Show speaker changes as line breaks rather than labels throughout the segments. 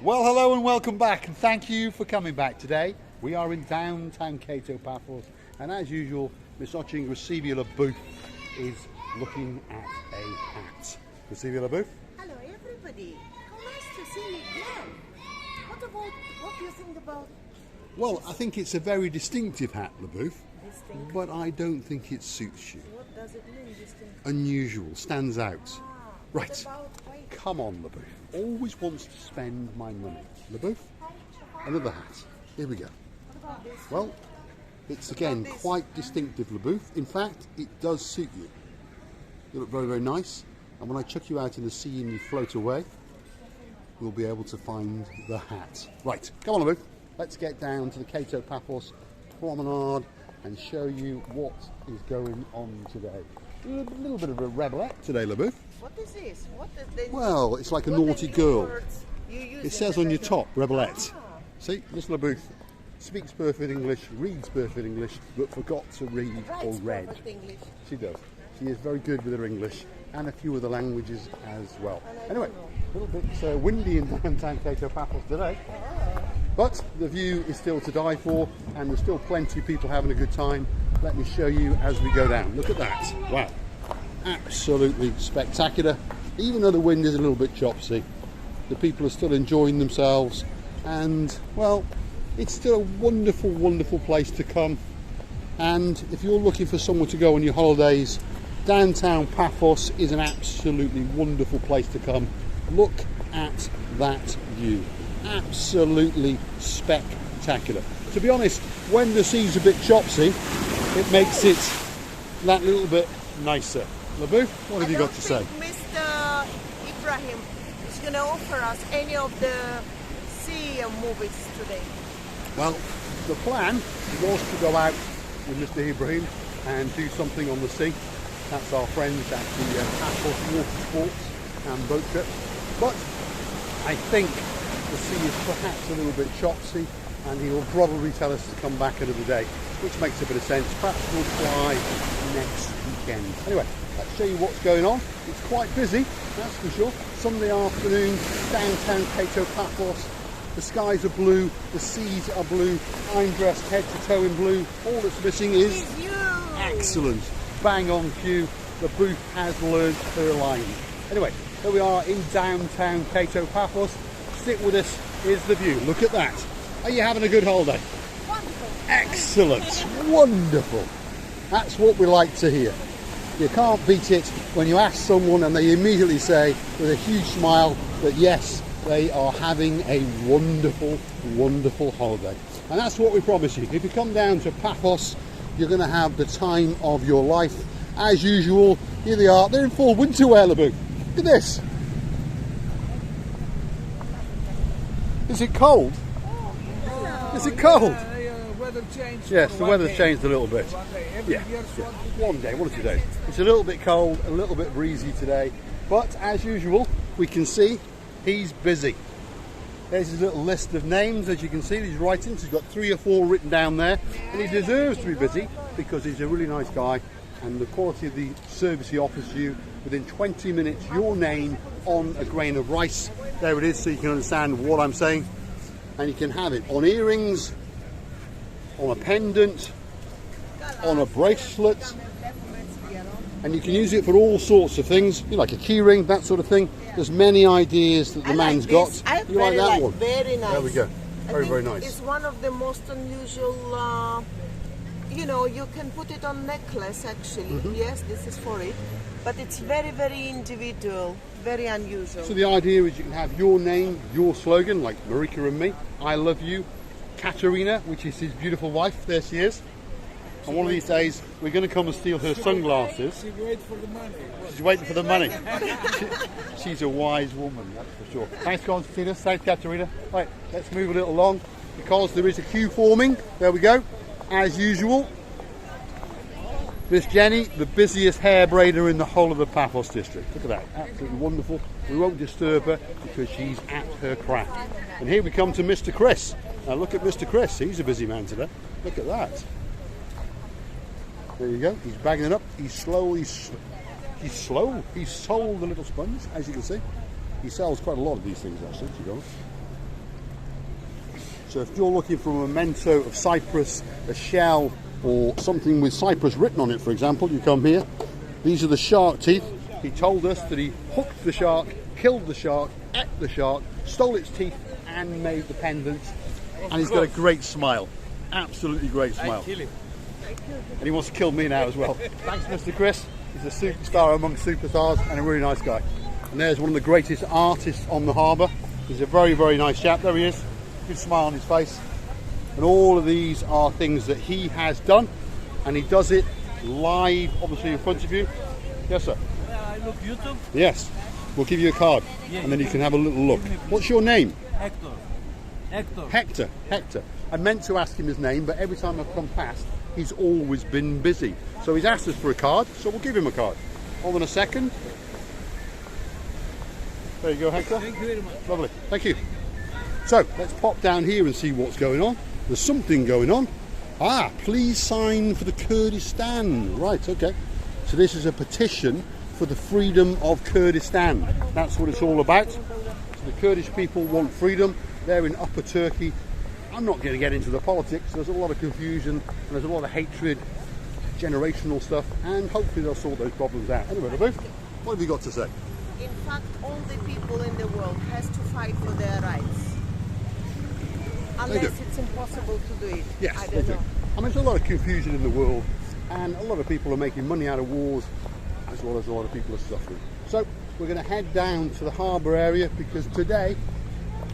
Well, hello and welcome back, and thank you for coming back today. We are in downtown Kato Paphos, and as usual, Miss Oching Recibula Booth is looking at a hat. Recibula Booth?
Hello everybody, how nice to see you again. What do you think about?
Well, I think it's a very distinctive hat, LaBooth,
Distinctive?
but I don't think it suits you.
What does it mean, distinctive?
Unusual, stands out.
What
Right,
about weight?
come on, LaBooth. Always wants to spend my money. LaBooth, another hat. Here we go.
What about this?
Well, it's again
this?
quite distinctive, LaBooth. In fact, it does suit you. You look very, very nice. And when I chuck you out in the sea and you float away, we'll be able to find the hat. Right, come on, LaBooth. Let's get down to the Kato Paphos promenade and show you what is going on today. A little bit of a rebelette today, LaBooth.
What is this? What is this?
Well, it's like a
What are
naughty
the
girl.
words you use
It says
in
on
the
your top, rebelette.
Ah.
See, Miss LaBooth speaks perfect English, reads perfect English, but forgot to read or
Writes
read.
perfect English.
She does. She is very good with her English and a few other languages as well.
And I
Anyway,
don't
a little bit windy in downtown Kato Paphos today, but the view is still to die for, and there's still plenty of people having a good time. Let me show you as we go down. Look at that. Wow. Absolutely spectacular. Even though the wind is a little bit chopsy, the people are still enjoying themselves, and well, it's still a wonderful, wonderful place to come. And if you're looking for somewhere to go on your holidays, downtown Paphos is an absolutely wonderful place to come. Look at that view. Absolutely spectacular. To be honest, when the sea's a bit chopsy, it makes it that little bit nicer. LaBooth, what have you got to say?
Mr. Ibrahim is going to offer us any of the sea movies today.
Well, the plan was to go out with Mr. Ibrahim and do something on the sea. That's our friends at the Paphos Water Sports and boat trip. But I think the sea is perhaps a little bit chopsy, and he will probably tell us to come back another day, which makes a bit of sense. Perhaps we'll fly next weekend. Anyway, let's show you what's going on. It's quite busy, that's for sure. Sunday afternoon, downtown Kato Paphos. The skies are blue, the seas are blue. I'm dressed head to toe in blue. All that's missing is
It's you!
excellent. Bang on cue. The booth has learned her line. Anyway, here we are in downtown Kato Paphos. Stick with us. Here's the view. Look at that. Are you having a good holiday?
Wonderful!
Excellent. Wonderful. That's what we like to hear. You can't beat it when you ask someone and they immediately say with a huge smile that yes, they are having a wonderful, wonderful holiday. And that's what we promise you. If you come down to Paphos, you're going to have the time of your life. As usual, here they are. They're in full winter wear, LaBooth. Look at this. Is it cold? Is it cold?
Weather changed.
Yes, the weather's changed a little bit.
Every
Yeah,
year's
yeah.
one
One day, 1 or 2 days. It's a little bit cold, a little bit breezy today, but as usual, we can see he's busy. There's his little list of names, as you can see, these writings. He's got 3 or 4 written down there, and he deserves to be busy because he's a really nice guy, and the quality of the service he offers you, within 20 minutes, your name on a grain of rice. There it is, so you can understand what I'm saying, and you can have it on earrings, on a pendant, on a bracelet, and you can use it for all sorts of things, you know, like a key ring, that sort of thing. There's many ideas that the man's got.
I
You like that one?
Very nice.
There we go. Very,
I
very
think
nice.
It's one of the most unusual, you know, you can put it on necklace actually.
Mm-hmm.
Yes, this is for it. But it's very, very individual, very unusual.
So the idea is you can have your name, your slogan, like Marika and me, I love you, Katerina, which is his beautiful wife, there she is. And one of these days, we're going to come and steal her sunglasses.
She wait for the money.
She's waiting for the money. She's a wise woman, that's for sure. Thanks, Constantina. Thanks, Katerina. Right, let's move a little along because there is a queue forming. There we go. As usual, Miss Jenny, the busiest hair braider in the whole of the Paphos district. Look at that, absolutely wonderful. We won't disturb her because she's at her craft. And here we come to Mr. Chris. Now look at Mr. Chris, he's a busy man today. Look at that. There you go, he's bagging it up. He's slow. He's sold the little sponge, as you can see. He sells quite a lot of these things actually, to be honest. So if you're looking for a memento of Cyprus, a shell or something with Cyprus written on it, for example, you come here. These are the shark teeth. He told us that he hooked the shark, killed the shark, ate the shark, stole its teeth and made the pendants. And he's got a great smile. Absolutely great smile. And he wants to kill me now as well. Thanks, Mr. Chris. He's a superstar among superstars and a really nice guy. And there's one of the greatest artists on the harbour. He's a very, very nice chap. There he is. Good smile on his face. And all of these are things that he has done. And he does it live, obviously, in front of you. Yes, sir.
I look YouTube.
Yes. We'll give you a card.
Yeah,
and then you can have a little look. What's your name?
Hector.
Hector. I meant to ask him his name, but every time I've come past, he's always been busy. So he's asked us for a card, so we'll give him a card. Hold on a second. There you go, Hector.
Thank you very much.
Lovely, thank you. So let's pop down here and see what's going on. There's something going on. Ah, please sign for the Kurdistan. Right, okay. So this is a petition for the freedom of Kurdistan. That's what it's all about. So the Kurdish people want freedom. They're in Upper Turkey. I'm not going to get into the politics. There's a lot of confusion and there's a lot of hatred, generational stuff, and hopefully they'll sort those problems out. Anyway, Rabou, what have you got to say?
In fact, all the people in the world has to fight for their rights. Unless it's impossible to do it.
Yes,
I
they
don't
do.
know.
I mean, there's a lot of confusion in the world, and a lot of people are making money out of wars, as well as a lot of people are suffering. So we're going to head down to the harbour area because today,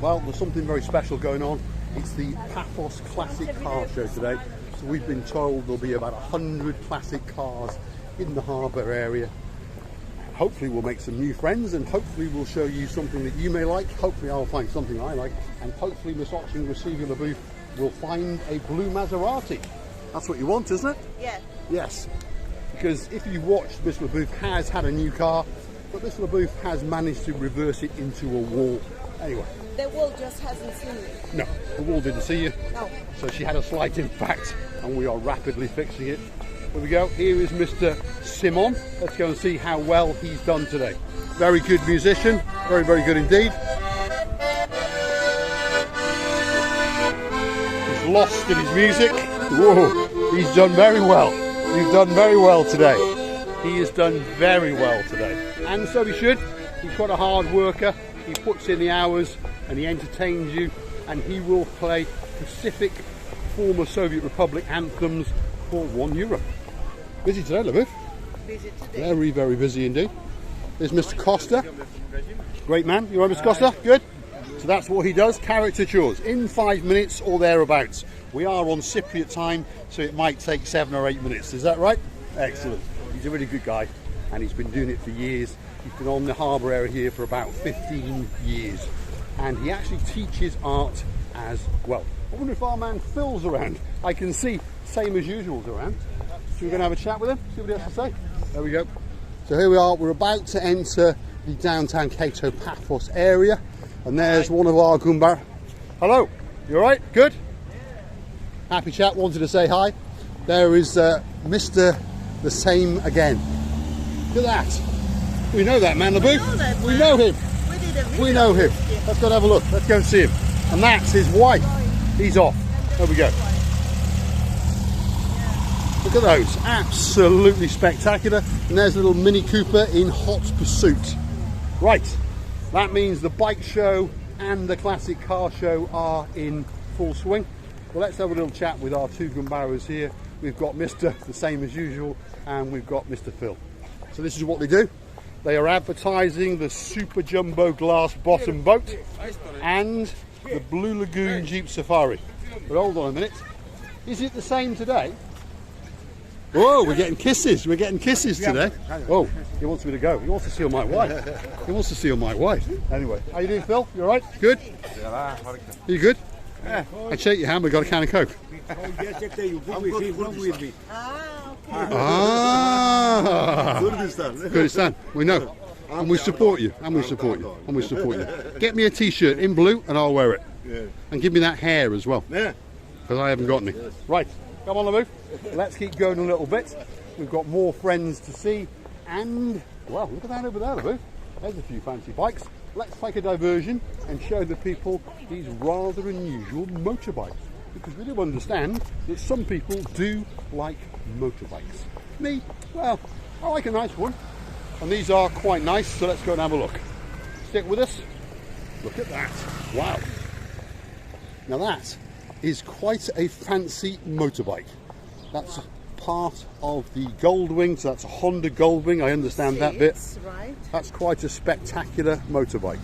well, there's something very special going on. It's the Paphos Classic Car Show today. So we've been told there'll be about 100 classic cars in the harbour area. Hopefully we'll make some new friends, and hopefully we'll show you something that you may like. Hopefully I'll find something I like, and hopefully Miss Oching receiving the booth will find a blue Maserati. That's what you want, isn't it?
Yeah.
Yes. Because if you've watched, Miss LaBouffe has had a new car, but Miss LaBouffe has managed to reverse it into a wall. Anyway.
The world just hasn't seen it.
No, the wall didn't see you.
No.
So she had a slight impact, and we are rapidly fixing it. Here we go. Here is Mr. Simon. Let's go and see how well he's done today. Very good musician. Very, very good indeed. He's lost in his music. Whoa, he's done very well. You've done very well today. He has done very well today. And so he should. He's quite a hard worker. He puts in the hours and he entertains you, and he will play Pacific former Soviet Republic anthems for €1. Busy today, LaBouffe.
Busy today.
Very, very busy indeed. There's Mr. Costa. Great man. You all right, Mr. Costa? Good? So that's what he does, caricatures, in 5 minutes or thereabouts. We are on Cypriot time, so it might take 7 or 8 minutes. Is that right? Excellent. He's a really good guy, and he's been doing it for years. He's been on the harbour area here for about 15 years. And he actually teaches art as well. I wonder if our man Phil's around. I can see same as usual's around. So we're going to have a chat with him, see what he has to say. There we go. So here we are, we're about to enter the downtown Kato Paphos area. And there's one of our Gumbar. Hello, you alright? Good? Happy chap, wanted to say hi. There is Mr. The Same Again. Look at that. We know that man, LaBouffe. We know him. We know him. Let's go and have a look. Let's go and see him. And that's his wife. He's off. There we go. Look at those. Absolutely spectacular. And there's a little Mini Cooper in hot pursuit. Right. That means the bike show and the classic car show are in full swing. Well, let's have a little chat with our two Gumbaras here. We've got Mr. The Same as Usual, and we've got Mr. Phil. So this is what they do. They are advertising the Super Jumbo Glass Bottom Boat and the Blue Lagoon Jeep Safari. But hold on a minute. Is it the same today? Oh, we're getting kisses. We're getting kisses today. Oh, he wants me to go. He wants to steal my wife. He wants to steal my wife. Anyway, how you doing, Phil? You all right? Good? You good? I'd shake your hand, but got a can of Coke. Kurdistan. We know. And we support you. And we support you. And we support you. Get me a t-shirt in blue and I'll wear it. And give me that hair as well. Because I haven't got any. Right. Come on, LaBouffe. Let's keep going a little bit. We've got more friends to see. And, well, look at that over there, LaBouffe. There's a few fancy bikes. let's take a diversion and show the people these rather unusual motorbikes. Because we do understand that some people do like motorbikes. Me, well, I like a nice one. And these are quite nice, so let's go and have a look. Stick with us. Look at that. Wow. Now that is quite a fancy motorbike. That's part of the Goldwing, so that's a Honda Goldwing, I understand that bit.
Right.
That's quite a spectacular motorbike.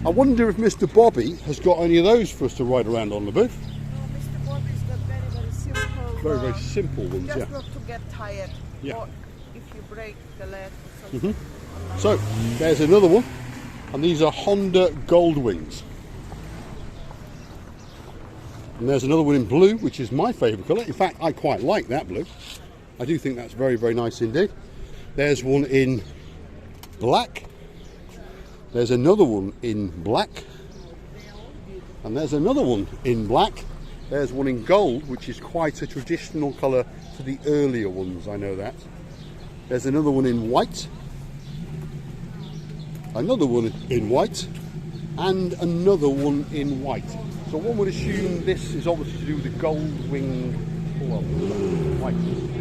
I wonder if Mr. Bobby has got any of those for us to ride around on the booth.
No, Mr. Bobby's got very, very simple.
Very simple ones,
just
yeah.
not to get tired.
Yeah.
Or if you break the leg or something.
So, there's another one, and these are Honda Goldwings. And there's another one in blue, which is my favourite colour. In fact, I quite like that blue. I do think that's very, very nice indeed. There's one in black. There's another one in black. And there's another one in black. There's one in gold, which is quite a traditional colour to the earlier ones, I know that. There's another one in white. Another one in white. And another one in white. So one would assume this is obviously to do with the Goldwing. Well, right.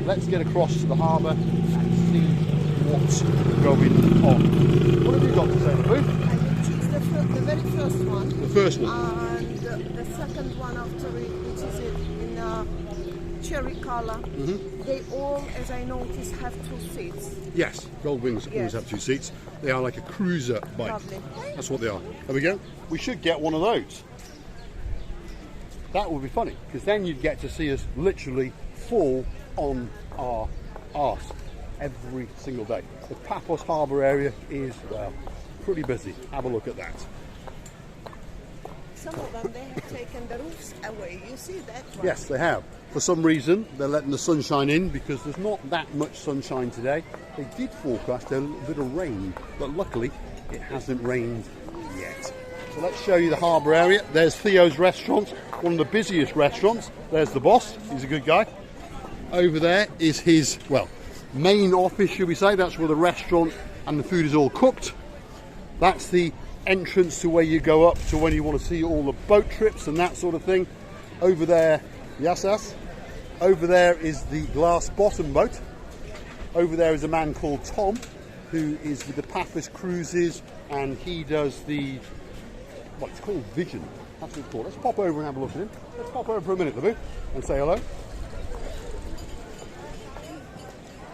Let's get across to the harbour and see what's going on. What have you got to say, Lou?
I will choose the very first one.
The first one.
And the second one after it, which is in cherry colour. They all, as I noticed, have 2 seats.
Yes, Goldwings always
Yes.
have 2 seats. They are like a cruiser bike.
Lovely.
That's what they are. There we go. We should get one of those. That would be funny, because then you'd get to see us literally fall on our arse every single day. The Paphos Harbour area is, well, pretty busy. Have a look at that.
Some of them, they have taken the roofs away. You see that one?
Yes, they have. For some reason, they're letting the sunshine in because there's not that much sunshine today. They did forecast a little bit of rain, but luckily it hasn't rained yet. So let's show you the harbour area. There's Theo's restaurant, one of the busiest restaurants. There's the boss, he's a good guy. Over there is his, well, main office, should we say. That's where the restaurant and the food is all cooked. That's the entrance to where you go up to when you want to see all the boat trips and that sort of thing. Over there, yes. Over there is the glass bottom boat. Over there is a man called Tom, who is with the Paphos Cruises, and he does the, well, it's called Vision. That's what it's called. Let's pop over and have a look at him. Let's pop over for a minute, Libby, and say hello.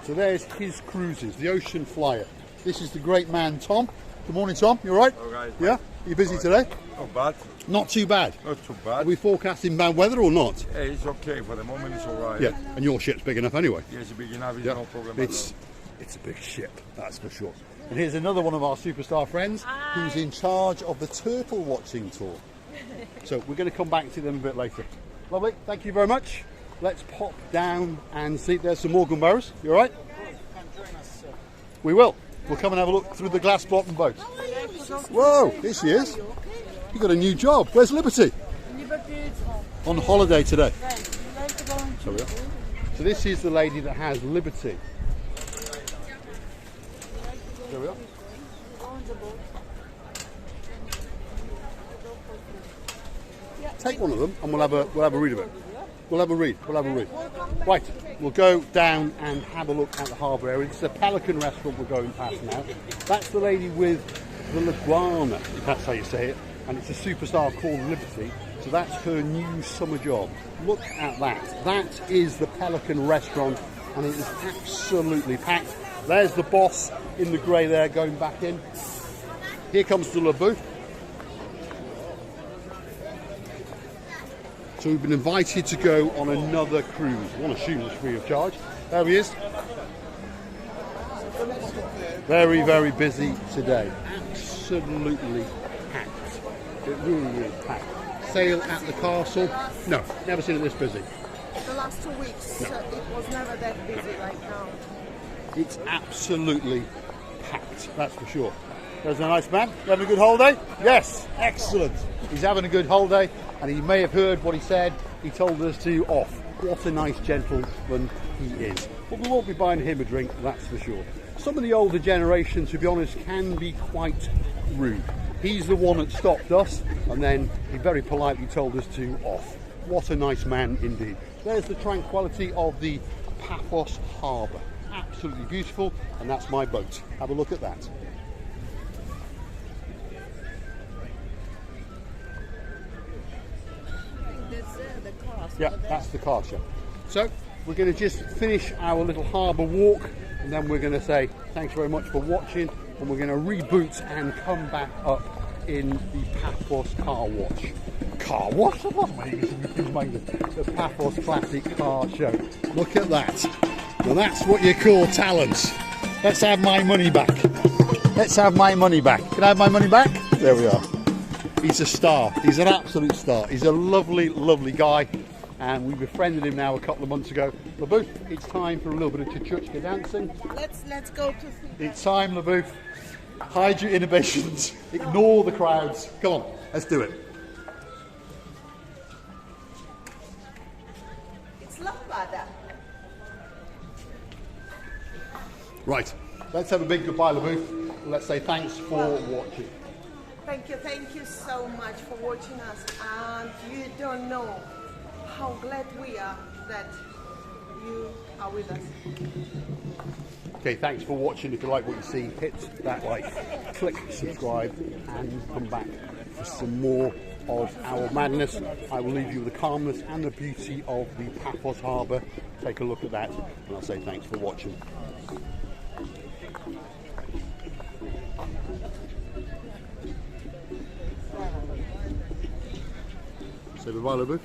So there's his cruises, the Ocean Flyer. This is the great man, Tom. Good morning, Tom. You all right?
All right.
Yeah? Are you busy today?
Not bad.
Not too bad.
Not too
Are
bad.
we forecasting bad weather or not?
Yeah, it's okay. For the moment, it's all right.
Yeah, and your ship's big enough anyway.
Yes, big enough. It's
Yeah,
no problem
it's a big ship, that's for sure. And here's another one of our superstar friends who's in charge of the turtle watching tour. So we're going to come back to them a bit later. Lovely, thank you very much. Let's pop down and see. There's some more gunbarrows. You all right? We will. We'll come and have a look through the glass bottom boat. Whoa, here she is. You got a new job. Where's Liberty? On holiday today. So we are. So this is the lady that has Liberty. There we are. Take one of them and we'll have a read of it. We'll have a read. Right, we'll go down and have a look at the harbour area. This is a Pelican restaurant we're going past now. That's the lady with the Laguana, if that's how you say it, and it's a superstar called Liberty. So that's her new summer job. Look at that. That is the Pelican restaurant, and it is absolutely packed. There's the boss in the grey there going back in. Here comes the booth. So we've been invited to go on another cruise. I want to assume it's free of charge. There he is. Very, very busy today. Absolutely packed. It really is packed. Sail at the castle. No, never seen it this busy.
The last 2 weeks, it was never that busy like now.
It's absolutely packed, that's for sure. There's a nice man. You having a good holiday? Yes, excellent. He's having a good holiday, and he may have heard what he said. He told us to off. What a nice gentleman he is. But we won't be buying him a drink, that's for sure. Some of the older generation, to be honest, can be quite rude. He's the one that stopped us, and then he very politely told us to off. What a nice man indeed. There's the tranquility of the Paphos Harbour. Absolutely beautiful, and that's my boat. Have a look at that.
The car.
Yeah, that's the car show. So we're going to just finish our little harbour walk, and then we're going to say thanks very much for watching, and we're going to reboot and come back up in the Paphos car wash. Car wash? I love the Paphos Classic Car Show. Look at that. Now that's what you call talent. Let's have my money back. Let's have my money back. Can I have my money back? There we are. He's a star. He's an absolute star. He's a lovely, lovely guy, and we befriended him now a couple of months ago. LaBouffe, it's time for a little bit of chuchuchka dancing.
Let's go to see.
It's time, LaBouffe. Hide your inhibitions. Ignore the crowds. Come on, let's do it.
It's lambada.
Right, let's have a big goodbye, LaBouffe. Let's say thanks for watching.
Thank you so much for watching us, and you don't know how glad we are that you are with us.
Okay, thanks for watching. If you like what you see, hit that like, click subscribe, and come back for some more of our madness. I will leave you with the calmness and the beauty of the Paphos Harbour. Take a look at that, and I'll say thanks for watching. Say bye-bye, LaBouffe.